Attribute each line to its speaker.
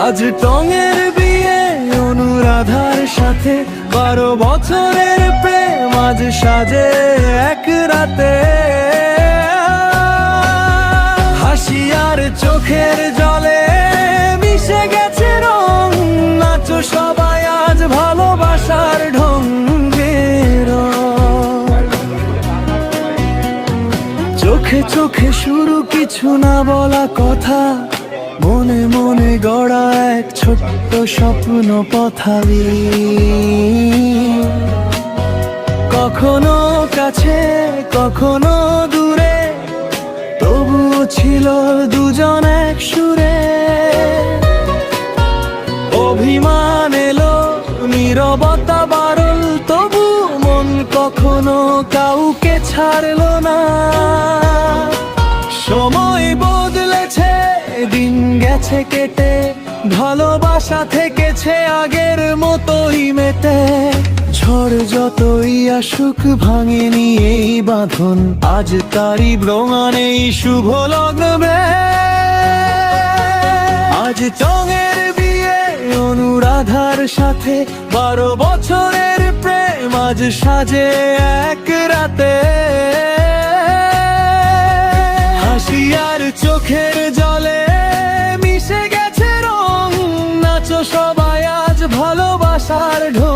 Speaker 1: আজ টঙের বিয়ে অনুরাধার সাথে, 12 বছরের প্রেম আজ সাজে এক রাতে। হাসি আর চোখের জলে মিশে গেছে রং, নাচো সবাই আজ ভালোবাসার ঢঙ্গের। চোখে চোখে শুরু কিছু না বলা কথা, মনে মনে গড়া এক ছোট্ট স্বপ্ন পথাবি। কখনো কাছে কখনো দূরে, তবুও ছিল দুজন এক সুরে। অভিমান এলো নীরবতা বারল, তবু মন কখনো কাউকে ছাড়লো না। সময় বদলেছে, দিন গেছে কেটে, ভালোবাসা থেকেছে আগের মতোই মেতে। ঝড় যতই আসুক ভাঙেনি এই বাঁধন, আজ তারই প্রমাণে শুভ লগ্নে। আজ টঙের বিয়ে অনুরাধার সাথে, 12 বছরের প্রেম আজ সাজে এক রাতে। হাসি আর চোখের জলে মিশে গেছে রং, নাচো সবাই আজ ভালোবাসার ঢোল।